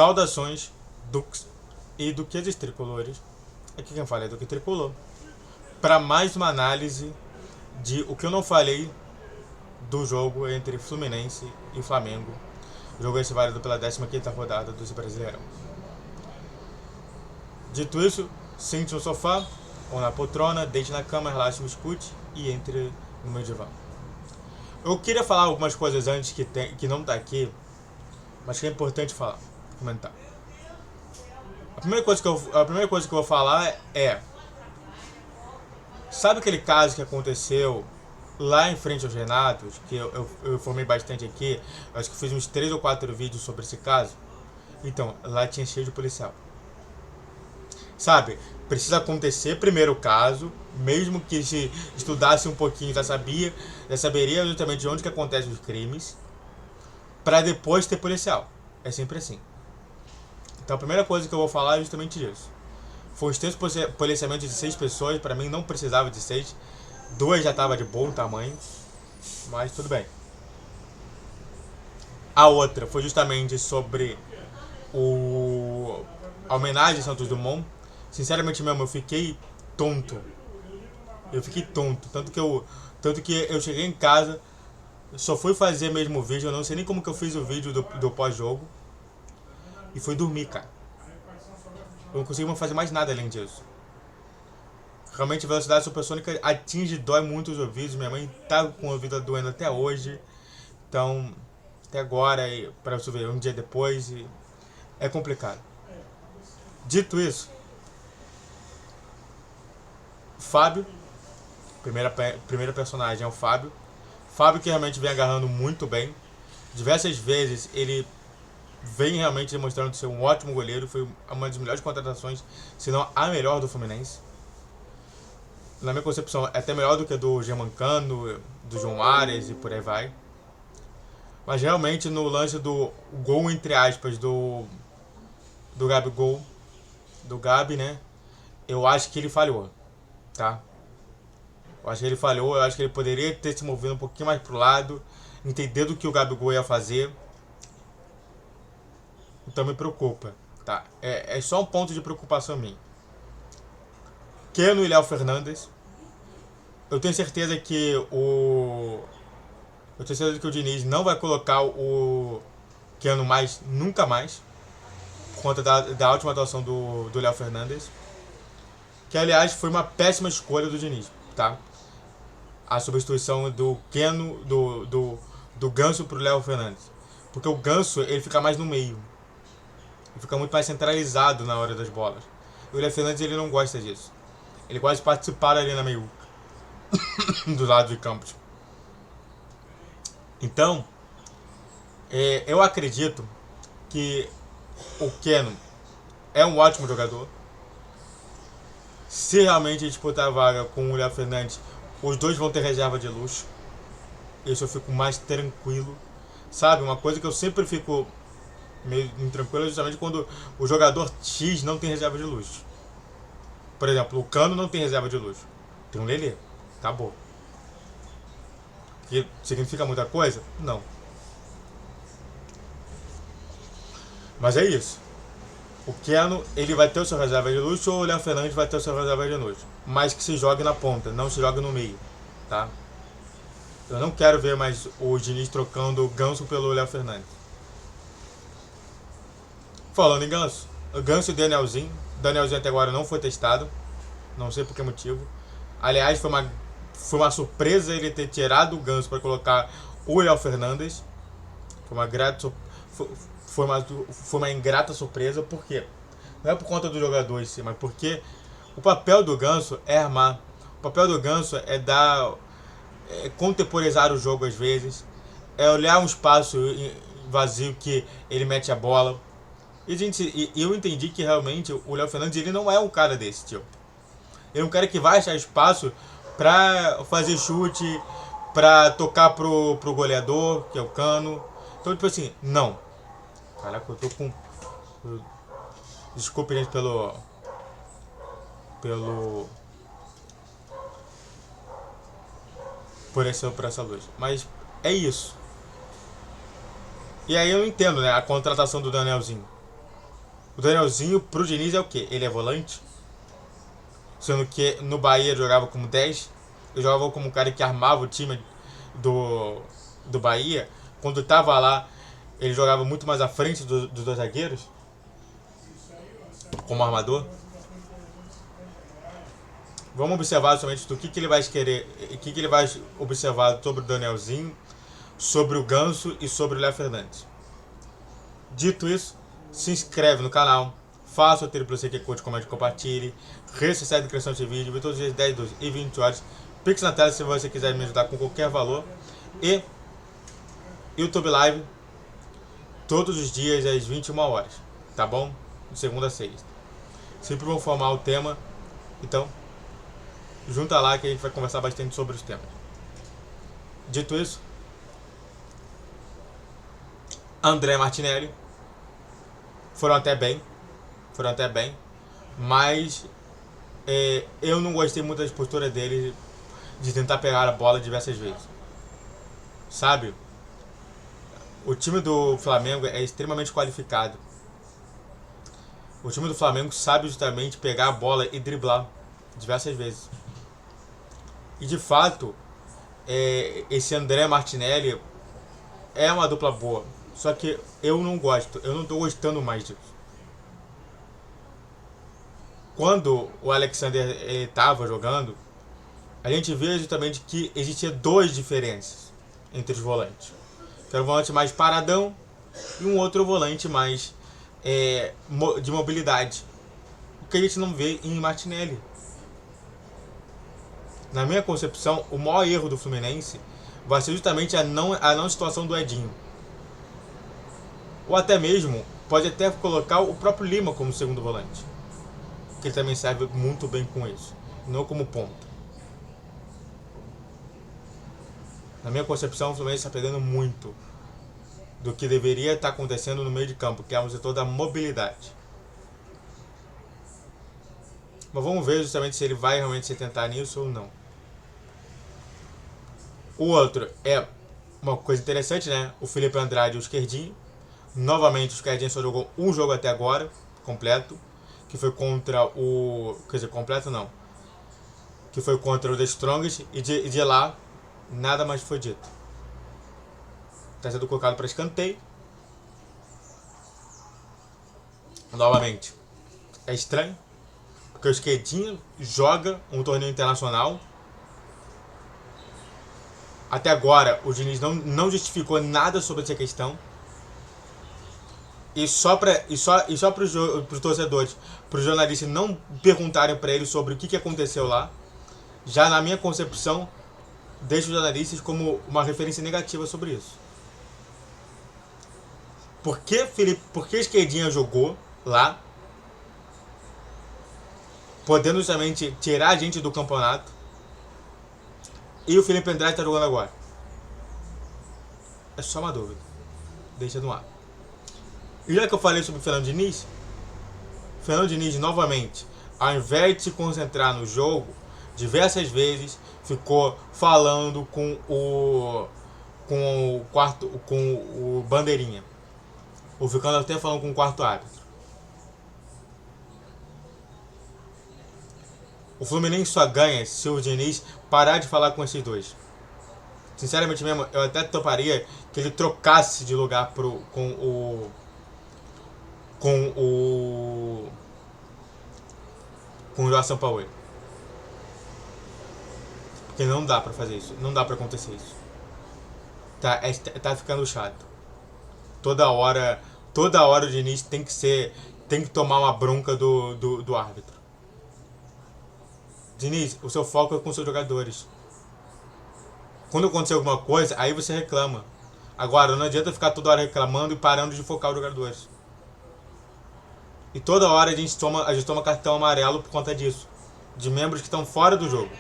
Saudações, Dux e Duqueses Tricolores. Aqui quem fala é Duque Tricolor. Para mais uma análise de o que eu não falei do jogo entre Fluminense e Flamengo. O jogo esse válido pela 15ª rodada do Brasileirão. Dito isso, sente no sofá ou na poltrona, deite na cama, relaxe o escute e entre no meu divã. Eu queria falar algumas coisas antes que não tá aqui, mas que é importante falar, comentar. A primeira coisa que eu vou falar é: sabe aquele caso que aconteceu lá em frente aos Renatos, que eu informei bastante aqui, acho que fiz uns 3 ou 4 vídeos sobre esse caso? Então, lá tinha cheio de policial. Sabe, precisa acontecer primeiro o caso, mesmo que se estudasse um pouquinho, já saberia justamente de onde que acontecem os crimes, para depois ter policial. É sempre assim. Então a primeira coisa que eu vou falar é justamente isso. Foi um extenso policiamento de 6 pessoas, para mim não precisava de 6, 2 já estava de bom tamanho, mas tudo bem. A outra foi justamente sobre a homenagem a Santos Dumont. Sinceramente mesmo, eu fiquei tonto. Tanto que eu cheguei em casa, só fui fazer mesmo o vídeo, eu não sei nem como que eu fiz o vídeo do pós-jogo. E fui dormir, cara. Eu não consigo fazer mais nada além disso. Realmente a velocidade supersônica atinge, dói muito os ouvidos. Minha mãe tá com o ouvido doendo até hoje. Então, até agora, para você ver, um dia depois, é complicado. Dito isso, Fábio, primeira personagem é o Fábio. Fábio que realmente vem agarrando muito bem. Diversas vezes ele vem realmente demonstrando ser um ótimo goleiro. Foi uma das melhores contratações, se não a melhor do Fluminense. Na minha concepção, é até melhor do que a do Germancano, do João Ares e por aí vai. Mas realmente no lance do gol, entre aspas, do Gabigol, do Gabi, né? Eu acho que ele falhou, tá? Eu acho que ele falhou, eu acho que ele poderia ter se movido um pouquinho mais pro lado, entender do que o Gabigol ia fazer. Então me preocupa, tá? É só um ponto de preocupação minha. Keno e Léo Fernandes. Eu tenho certeza que o Diniz não vai colocar o Keno mais, nunca mais, por conta da última atuação do Léo Fernandes. Que aliás foi uma péssima escolha do Diniz, tá? A substituição do Keno, do Ganso pro Léo Fernandes. Porque o Ganso, ele fica mais no meio. Ele fica muito mais centralizado na hora das bolas. E o Léo Fernandes, ele não gosta disso. Ele gosta de participar ali na meio do lado de campos. Então, eu acredito que o Keno é um ótimo jogador. Se realmente disputar a vaga com o Léo Fernandes, os dois vão ter reserva de luxo. Isso eu fico mais tranquilo. Sabe, uma coisa que eu sempre fico meio intranquilo é justamente quando o jogador X não tem reserva de luxo. Por exemplo, o Cano não tem reserva de luxo. Tem um Lelê. Acabou. Que significa muita coisa? Não. Mas é isso. O Keno, ele vai ter o seu reserva de luxo, ou o Léo Fernandes vai ter o seu reserva de luxo. Mas que se jogue na ponta, não se jogue no meio, tá? Eu não quero ver mais o Diniz trocando o Ganso pelo Léo Fernandes. Falando em Ganso, o Ganso e o Danielzinho. Danielzinho até agora não foi testado. Não sei por que motivo. Aliás, foi uma surpresa ele ter tirado o Ganso para colocar o Léo Fernandes. Foi uma ingrata surpresa. Por quê? Não é por conta do jogador em si, mas porque o papel do Ganso é armar. O papel do Ganso é contemporizar o jogo às vezes. É olhar um espaço vazio que ele mete a bola. E eu entendi que realmente o Léo Fernandes, ele não é um cara desse tipo. Ele é um cara que vai achar espaço pra fazer chute, pra tocar pro goleador, que é o Cano. Então, tipo assim, não. Caraca, eu tô com... Desculpe, gente, por essa luz. Mas é isso. E aí eu entendo, né, a contratação do Danielzinho. O Danielzinho pro Diniz é o quê? Ele é volante? Sendo que no Bahia ele jogava como 10. Ele jogava como um cara que armava o time do Bahia. Quando estava lá, ele jogava muito mais à frente dos dois zagueiros, como armador. Vamos observar somente do que ele vai querer, o que ele vai observar sobre o Danielzinho, sobre o Ganso e sobre o Léo Fernandes. Dito isso, se inscreve no canal, faça o triplo C que curte, comente, compartilhe, rede social de criação de vídeo, todos os dias 10, 12 e 20 horas. Pix na tela se você quiser me ajudar com qualquer valor. E YouTube Live todos os dias às 21 horas, tá bom? De segunda a sexta. Sempre vou formar o tema, então junta lá que a gente vai conversar bastante sobre os temas. Dito isso, André Martinelli foram até bem, mas eu não gostei muito da postura dele de tentar pegar a bola diversas vezes, sabe? O time do Flamengo é extremamente qualificado. O time do Flamengo sabe justamente pegar a bola e driblar diversas vezes. E de fato, esse André Martinelli é uma dupla boa. Só que eu não gosto, eu não tô gostando mais disso. Quando o Alexander estava jogando, a gente vê justamente que existia duas diferenças entre os volantes. Que era um volante mais paradão e um outro volante mais de mobilidade. O que a gente não vê em Martinelli. Na minha concepção, o maior erro do Fluminense vai ser justamente a não situação do Edinho. Ou até mesmo, pode até colocar o próprio Lima como segundo volante. Que ele também serve muito bem com isso. Não como ponta. Na minha concepção, o Fluminense está perdendo muito do que deveria estar acontecendo no meio de campo, que é o setor da mobilidade. Mas vamos ver justamente se ele vai realmente se tentar nisso ou não. O outro é uma coisa interessante, né? O Felipe Andrade, o esquerdinho. Novamente, o esquerdinho só jogou um jogo até agora, completo, que foi contra o... Quer dizer, completo não. Que foi contra o The Strongest, e de lá, nada mais foi dito. Está sendo colocado para escanteio. Novamente, é estranho, porque o esquerdinho joga um torneio internacional. Até agora, o Diniz não justificou nada sobre essa questão. E só para os torcedores, para os jornalistas não perguntarem para ele sobre o que aconteceu lá, já na minha concepção, deixa os jornalistas como uma referência negativa sobre isso. Por que Esquerdinha jogou lá, podendo justamente tirar a gente do campeonato, e o Felipe Andrade está jogando agora? É só uma dúvida. Deixa no ar. E já que eu falei sobre o Fernando Diniz novamente, ao invés de se concentrar no jogo, diversas vezes ficou falando com o bandeirinha, ou ficando até falando com o quarto árbitro. O Fluminense só ganha se o Diniz parar de falar com esses dois. Sinceramente mesmo, eu até toparia que ele trocasse de lugar com o João Sampaoli. Porque não dá pra fazer isso, não dá pra acontecer isso. Tá ficando chato. Toda hora o Diniz tem que tomar uma bronca do árbitro. Diniz, o seu foco é com seus jogadores. Quando acontecer alguma coisa, aí você reclama. Agora, não adianta ficar toda hora reclamando e parando de focar os jogadores. E toda hora a gente toma cartão amarelo por conta disso. De membros que estão fora do jogo.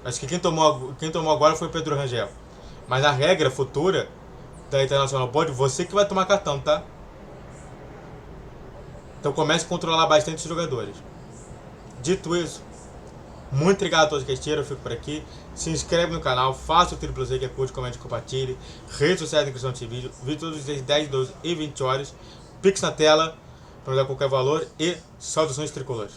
Acho que quem tomou agora foi o Pedro Rangel. Mas a regra futura da International Board, você que vai tomar cartão, tá? Então comece a controlar bastante os jogadores. Dito isso, muito obrigado a todos que assistiram, eu fico por aqui. Se inscreve no canal, faça o triplo C que é curte, comente, compartilhe. Redes sociais de inscrição de vídeo todos os dias 10, 12 e 20 horas. Pix na tela. para dar qualquer valor e saudações tricolores.